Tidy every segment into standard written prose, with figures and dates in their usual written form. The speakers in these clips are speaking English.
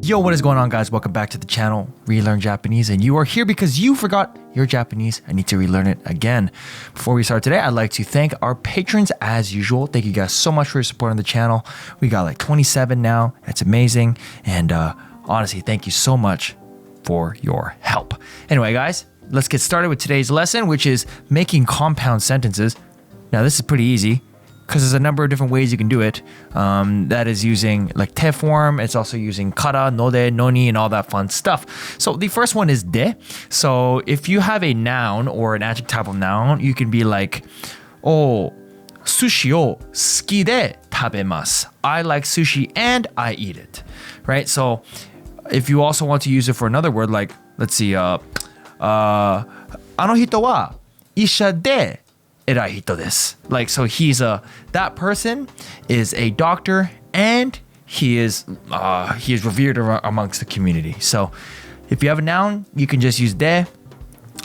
Yo, what is going on, guys? Welcome back to the channel, Relearn Japanese, and you are here because you forgot your Japanese and need to relearn it again. Before we start today, I'd like to thank our patrons as usual. Thank you guys so much for your support on the channel. We got like 27 now. It's amazing. And honestly, thank you so much for your help. Anyway, guys, let's get started with today's lesson, which is making compound sentences. Now, this is pretty easy, because there's a number of different ways you can do it. That is using like te form. It's also using kata, node, noni, and all that fun stuff. So the first one is de. So if you have a noun or an adjective type of noun, you can be like, oh, sushi o suki de tabemasu. I like sushi and I eat it, right? So if you also want to use it for another word, like, let's see, ano hito wa isha de erai hito desu. Like, so that person is a doctor and he is revered amongst the community. So if you have a noun, you can just use de,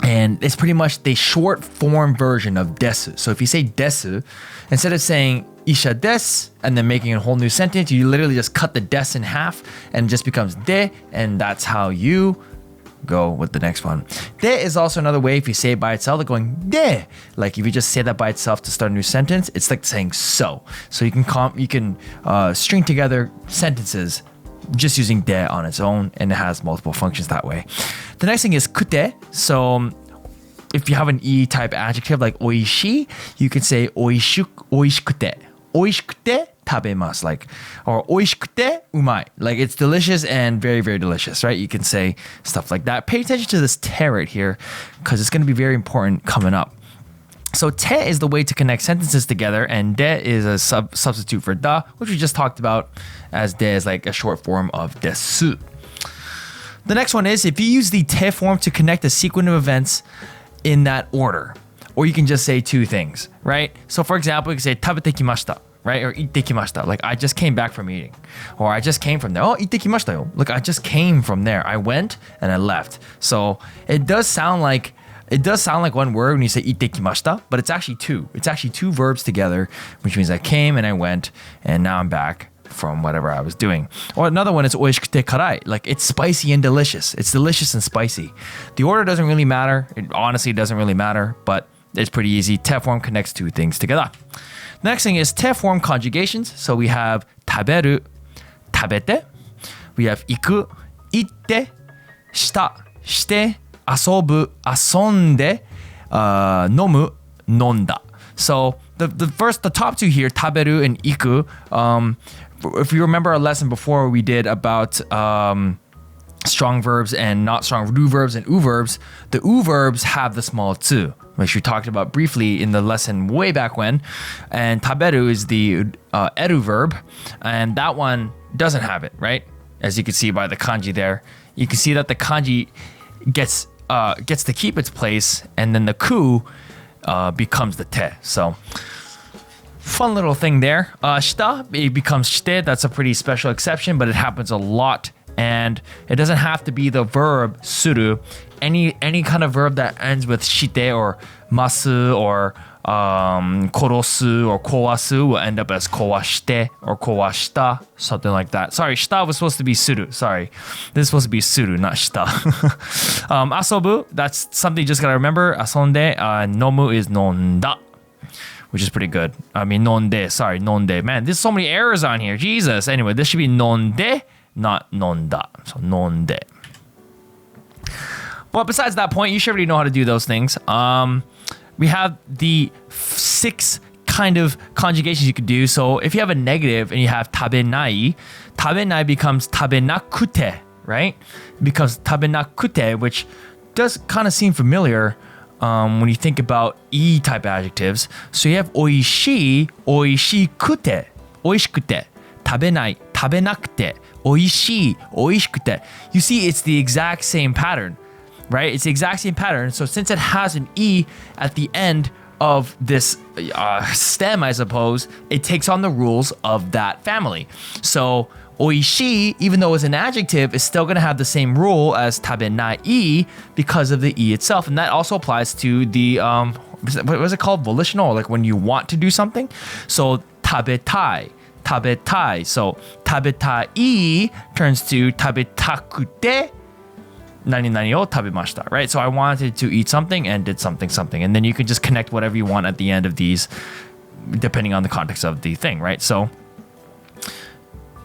and it's pretty much the short form version of desu. So if you say desu, instead of saying isha desu and then making a whole new sentence, you literally just cut the desu in half and it just becomes de, and that's how you go with the next one. De is also another way if you say it by itself, like going de. Like if you just say that by itself to start a new sentence, it's like saying so. So you can string together sentences just using de on its own, and it has multiple functions that way. The next thing is kute. So if you have an e type adjective like oishi, you can say oishikute. Oishikute tabemasu, like, or oishikute umai, like it's delicious and very, very delicious, right? You can say stuff like that. Pay attention to this te right here, because it's going to be very important coming up. So te is the way to connect sentences together, and de is a substitute for da, which we just talked about, as de is like a short form of desu. The next one is if you use the te form to connect a sequence of events in that order, or you can just say two things, right? So for example, you can say tabete kimashita, right? Or itte kimashita, like I just came back from eating. Or I just came from there. Oh, itte kimashita yo. Look, I just came from there. I went and I left. So it does sound like one word when you say itte kimashita, but it's actually two. It's actually two verbs together, which means I came and I went, and now I'm back from whatever I was doing. Or another one is oishikute karai, like it's spicy and delicious. It's delicious and spicy. The order doesn't really matter. It honestly doesn't really matter, but it's pretty easy. Te form connects two things together. The next thing is te form conjugations. So we have taberu, tabete. We have iku, itte, shita, shite, asobu, asonde, nomu, nonda. So the top two here, taberu and iku, if you remember our lesson before we did about strong verbs and not strong do verbs and u verbs, the u verbs have the small tsu, which we talked about briefly in the lesson way back when. And taberu is the eru verb, and that one doesn't have it, right? As you can see by the kanji there, you can see that the kanji gets to keep its place, and then the ku becomes the te. So fun little thing there. Shita, it becomes shite. That's a pretty special exception, but it happens a lot. And it doesn't have to be the verb suru. Any kind of verb that ends with shite or masu or korosu or kowasu will end up as kowashite or kowashita, something like that. Sorry, shita was supposed to be suru. Sorry, this is supposed to be suru, not shita. Asobu, that's something you just gotta remember. Asonde, nomu is nonda, which is pretty good. I mean, nonde, sorry, nonde. Man, there's so many errors on here. Jesus. Anyway, this should be nonde, not nonda. So nonde. But besides that point, you should already know how to do those things. We have the 6 kind of conjugations you could do. So if you have a negative and you have tabenai, tabenai becomes tabenakute, right? It becomes tabenakute, which does kind of seem familiar when you think about e-type adjectives. So you have oishi, oishikute, oishikute, tabenai, tabenakute, oishi, oishikute. You see, it's the exact same pattern, right? It's the exact same pattern. So since it has an e at the end of this stem, I suppose, it takes on the rules of that family. So oishi, even though it's an adjective, is still going to have the same rule as tabenai because of the e itself. And that also applies to the, what was it called? Volitional, like when you want to do something. So tabetai tabetai. So tabetai turns to tabenakute nani nani o tabemashita, right? So I wanted to eat something and did something. And then you can just connect whatever you want at the end of these, depending on the context of the thing, right? So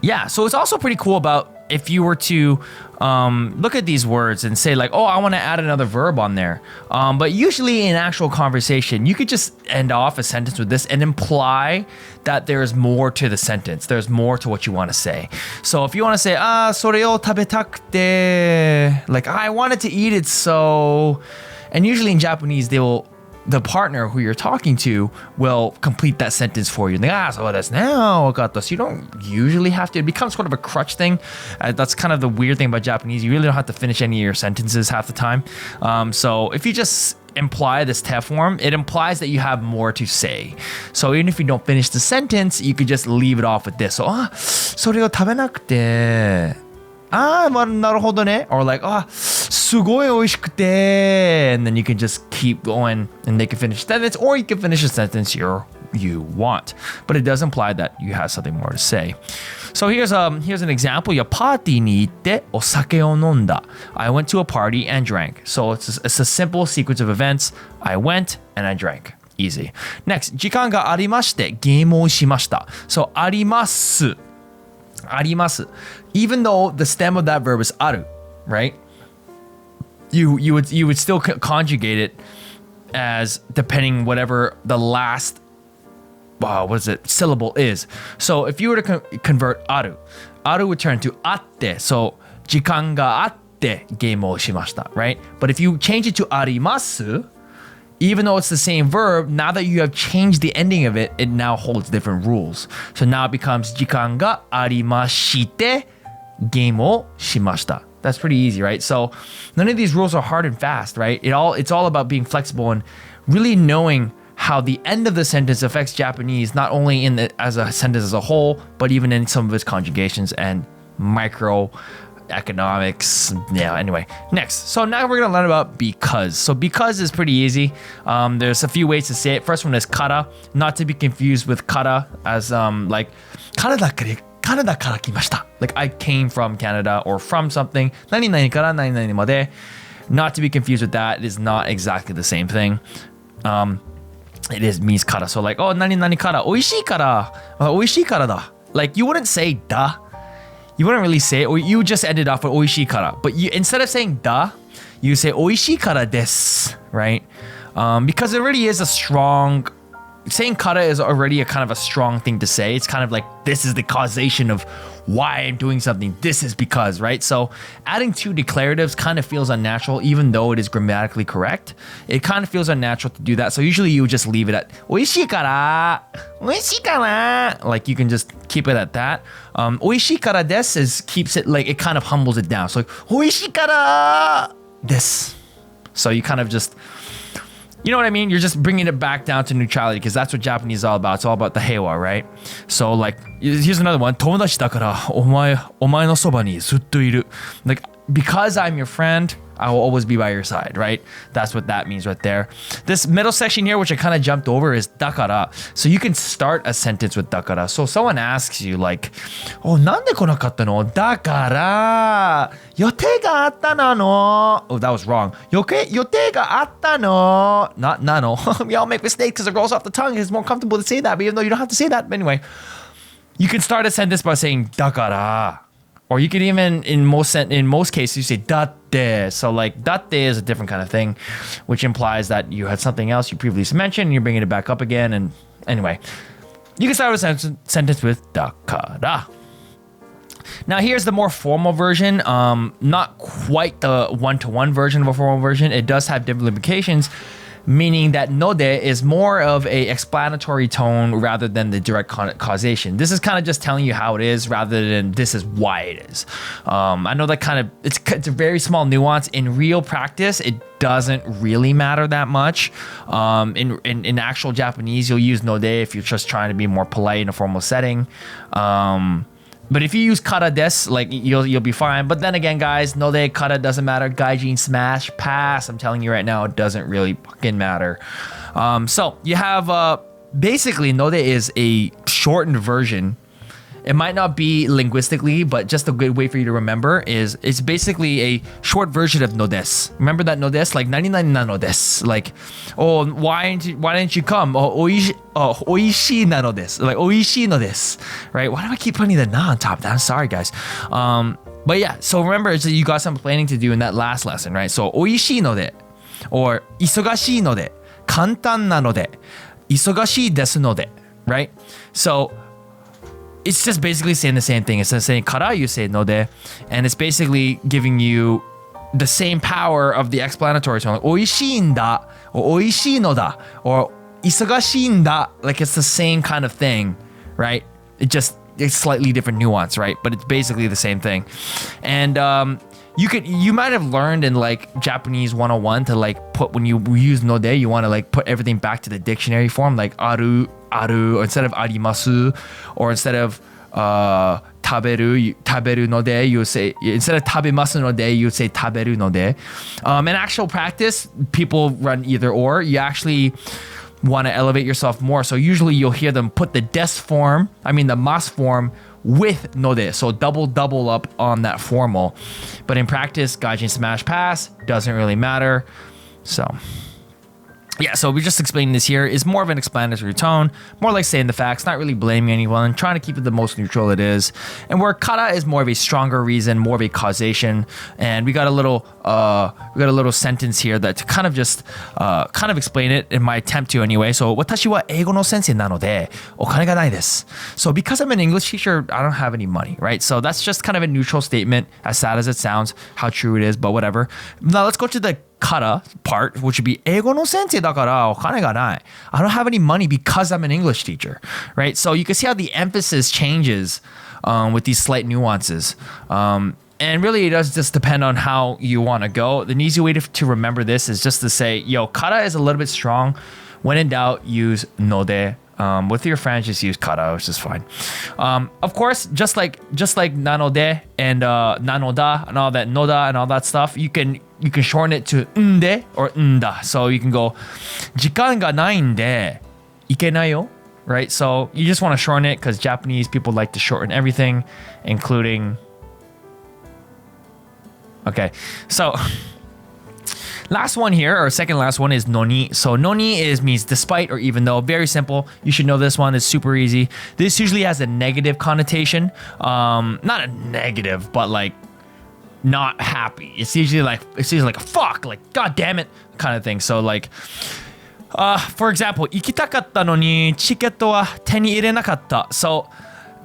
yeah, so it's also pretty cool about if you were to look at these words and say like, oh, I want to add another verb on there. But usually in actual conversation, you could just end off a sentence with this and imply that there's more to the sentence. There's more to what you want to say. So if you want to say, それを食べたくて, like, I wanted to eat it, so, and usually in Japanese, the partner who you're talking to will complete that sentence for you. Like, so that's now got this. You don't usually have to. It becomes sort of a crutch thing. That's kind of the weird thing about Japanese. You really don't have to finish any of your sentences half the time. So if you just imply this te form, it implies that you have more to say. So even if you don't finish the sentence, you could just leave it off with this. So, それを食べなくて。なるほどね. Or like, すごい美味しくて. And then you can just keep going and they can finish the sentence, or you can finish a sentence you want. But it does imply that you have something more to say. So here's an example. パーティーに行ってお酒を飲んだ. I went to a party and drank. So it's a simple sequence of events. I went and I drank. Easy. Next, 時間がありましてゲームをしました. So あります. あります. Even though the stem of that verb is aru, right? You would still conjugate it as depending whatever the last syllable is. So if you were to convert aru would turn to atte. So 時間があってゲームをしました, right? But if you change it to あります, even though it's the same verb, now that you have changed the ending of it, it now holds different rules. So now it becomes 時間がありましてゲームをしました. That's pretty easy, right? So none of these rules are hard and fast, right? It's all about being flexible and really knowing how the end of the sentence affects Japanese, not only as a sentence as a whole, but even in some of its conjugations and microeconomics. Yeah, anyway. Next. So now we're going to learn about because. So because is pretty easy. There's a few ways to say it. First one is kata, not to be confused with kata as like Canada から来ました. Like I came from Canada or from something. 何々から何々まで. Not to be confused with that. It is not exactly the same thing. It means kara. So like, 何々から、美味しいから、美味しいからだ. Like you wouldn't say da. You wouldn't really say it, or you just ended off with 美味しいから. But instead of saying da, you say 美味しいからです, right? Because it really is a strong. Saying kata is already a kind of a strong thing to say. It's kind of like, this is the causation of why I'm doing something. This is because, right? So adding two declaratives kind of feels unnatural, even though it is grammatically correct. It kind of feels unnatural to do that. So usually you would just leave it at 美味しいから. 美味しいから. Like you can just keep it at that. 美味しいからです keeps it like, it kind of humbles it down. So like 美味しいからです. So you kind of just, you know what I mean? You're just bringing it back down to neutrality because that's what Japanese is all about. It's all about the heiwa, right? So like, here's another one. 友達だからお前のそばにずっといる. Like, because I'm your friend, I will always be by your side, right? That's what that means right there. This middle section here, which I kind of jumped over, is dakara. So you can start a sentence with dakara. So someone asks you like, なんで来なかったの? だから予定があったの. Oh, that was wrong. 予定があったの. Not nano. We all make mistakes because it rolls off the tongue. It's more comfortable to say that, but even though you don't have to say that. But anyway, you can start a sentence by saying だから. Or you could even, in most cases, you say datte. So like datte is a different kind of thing, which implies that you had something else you previously mentioned and you're bringing it back up again. And anyway, you can start a sentence with dakara. Now here's the more formal version. Not quite the one-to-one version of a formal version. It does have different implications, meaning that node is more of a explanatory tone rather than the direct causation. This is kind of just telling you how it is rather than this is why it is. I know that kind of, it's a very small nuance. In real practice, it doesn't really matter that much. In actual Japanese, you'll use node if you're just trying to be more polite in a formal setting. But if you use kata des, like you'll be fine. But then again, guys, node, kata doesn't matter. Gaijin, smash, pass. I'm telling you right now, it doesn't really fucking matter. So you have basically node is a shortened version It might not be linguistically, but just a good way for you to remember is it's basically a short version of no desu. Remember that no desu? Like 99 na no desu. Like, oh, why didn't you come? Oh, oishii na no desu. Like, oishii no desu. Right? Why do I keep putting the na on top? I'm sorry, guys. But yeah, so remember, you got some planning to do in that last lesson, right? So, oishii no de, or isogashii no de, kantan na no de, isogashii desu no de, right? So, it's just basically saying the same thing. Instead of saying kara, you say no de, and it's basically giving you the same power of the explanatory tone. Like, oishii n da, or oishii no da, or isogashii n da. Like, it's the same kind of thing, right? It's slightly different nuance, right? But it's basically the same thing. And you might have learned in like Japanese 101 to like put, when you use no de, you want to like put everything back to the dictionary form, like aru, or instead of arimasu, or instead of taberu no de, you would say, instead of tabemasu no de, you would say taberu no de. In actual practice, people run either or. You actually want to elevate yourself more. So usually you'll hear them put the mas form with no de. So double up on that formal. But in practice, gaijin smash pass doesn't really matter. So yeah, so we're just explaining this here is more of an explanatory tone, more like saying the facts, not really blaming anyone, trying to keep it the most neutral it is. And where kata is more of a stronger reason, more of a causation. And we got a little sentence here that to kind of just explain it in my attempt to anyway. So, 私は英語の先生なのでお金がないです. So because I'm an English teacher, I don't have any money, right? So that's just kind of a neutral statement, as sad as it sounds, how true it is, but whatever. Now let's go to the kata part, which would be 英語の先生だからお金がない. I don't have any money because I'm an English teacher, right? So you can see how the emphasis changes with these slight nuances. And really, it does just depend on how you want to go. The easy way to remember this is just to say, yo, kata is a little bit strong. When in doubt, use no de. With your friends, just use kata, which is fine. Of course, just like nanode and nanoda and all that, noda and all that stuff, you can shorten it to nde or nda. So you can go, 時間がないんで行けないよ, right? So you just want to shorten it because Japanese people like to shorten everything, including. Okay, so last one here, or second last one, is noni. So noni means despite or even though. Very simple. You should know this one. It's super easy. This usually has a negative connotation. Not a negative, but like not happy. It's usually like a fuck, like god damn it kind of thing. So like, for example, 行きたかったのにチケットは手に入れなかった. So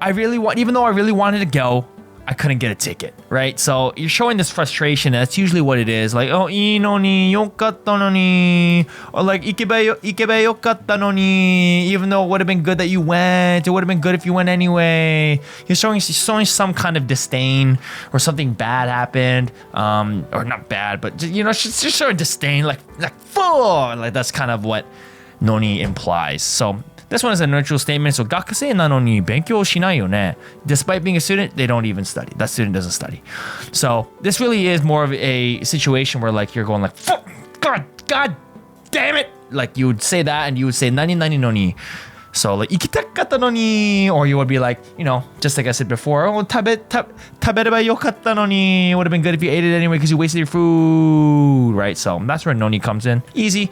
even though I really wanted to go, I couldn't get a ticket, right? So you're showing this frustration. That's usually what it is. Like, oh, いいのによかったのに, or like 行けばよかったのに, even though it would have been good that you went, it would have been good if you went anyway. You're showing some kind of disdain, or something bad happened, or not bad, but just showing disdain, like full, like that's kind of what noni implies. So this one is a neutral statement. So 学生なのに勉強しないよね. Despite being a student, they don't even study. That student doesn't study. So this really is more of a situation where like you're going like, fuck, god damn it. Like you would say that and you would say nani no ni. So like 行きたかったのに, or you would be like, just like I said before, oh, 食べればよかったのに. It would have been good if you ate it anyway because you wasted your food, right? So that's where noni comes in. Easy.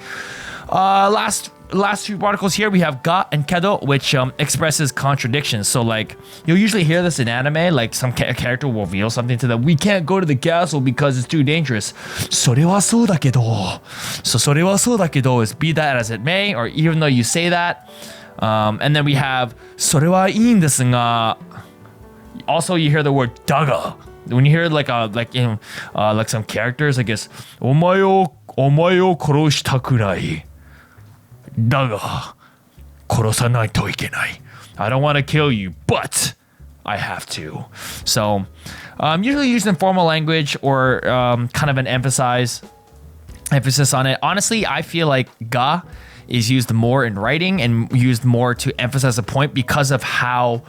Last few articles here, we have ga and kedo, which expresses contradictions. So like you'll usually hear this in anime, like some character will reveal something to them. We can't go to the castle because it's too dangerous. それはそうだけど. So それはそうだけど is be that as it may, or even though you say that. And then we have それはいいんですが. Also, you hear the word daga. When you hear like some characters, I guess お前を殺したくらい. だが殺さないといけない. I don't want to kill you, but I have to. So, usually used in formal language or kind of an emphasis on it. Honestly, I feel like ga is used more in writing and used more to emphasize a point because of how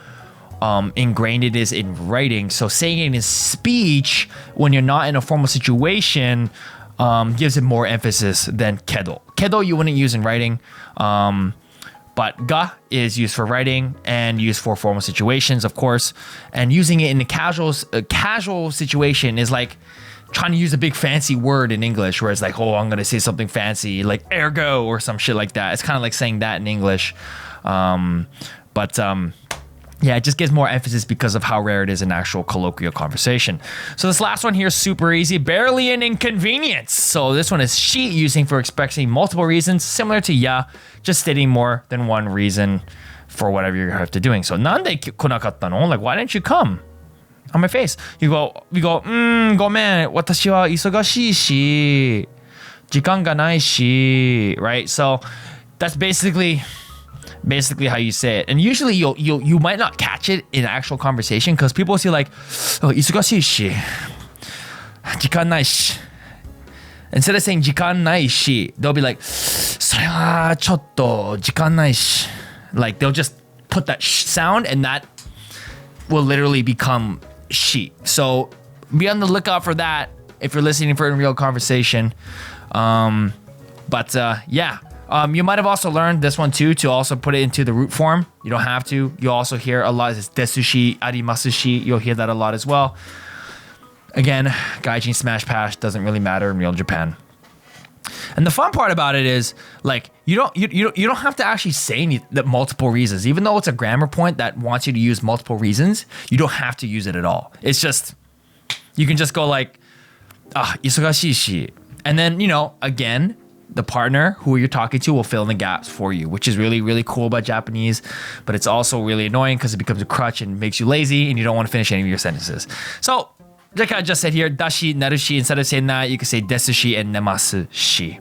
ingrained it is in writing. So saying it in speech when you're not in a formal situation gives it more emphasis than kedo. Kedo you wouldn't use in writing. But ga is used for writing and used for formal situations, of course. And using it in a casual situation is like trying to use a big fancy word in English, where it's like, oh, I'm going to say something fancy, like ergo or some shit like that. It's kind of like saying that in English. Yeah, it just gives more emphasis because of how rare it is in actual colloquial conversation. So this last one here is super easy. Barely an inconvenience. So this one is she, using for expressing multiple reasons, similar to ya, just stating more than one reason for whatever you have to doing. So なんで来なかったの? Like, why didn't you come? On my face. We go, ごめん、私は忙しいし、時間がないし, right? So that's basically how you say it. And usually you might not catch it in actual conversation because people will say like, oh, 忙しいし、時間ないし. Instead of saying 時間ないし, they'll be like, それはちょっと時間ないし. Like they'll just put that sound and that will literally become she. So be on the lookout for that if you're listening for a real conversation. Yeah. You might have also learned this one too, to also put it into the root form. You don't have to. You also hear a lot. It's desu shi, arimasu shi. You'll hear that a lot as well. Again, gaijin smash pash doesn't really matter in real Japan. And the fun part about it is, like, you don't have to actually say the multiple reasons. Even though it's a grammar point that wants you to use multiple reasons, you don't have to use it at all. It's just, you can just go like, 忙しいし. And then, again, the partner who you're talking to will fill in the gaps for you, which is really, really cool about Japanese. But it's also really annoying because it becomes a crutch and makes you lazy and you don't want to finish any of your sentences. So, like I just said here, dashi, narushi, instead of saying that, you can say desu shi and nemasu shi.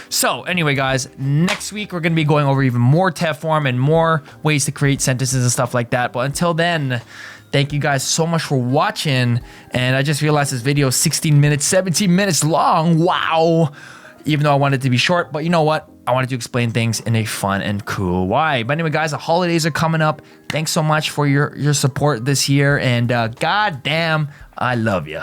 So, anyway, guys, next week we're going to be going over even more TED form and more ways to create sentences and stuff like that. But until then, thank you guys so much for watching. And I just realized this video is 16 minutes, 17 minutes long. Wow. Even though I wanted it to be short, but you know what? I wanted to explain things in a fun and cool way. But anyway, guys, the holidays are coming up. Thanks so much for your support this year. And goddamn, I love you.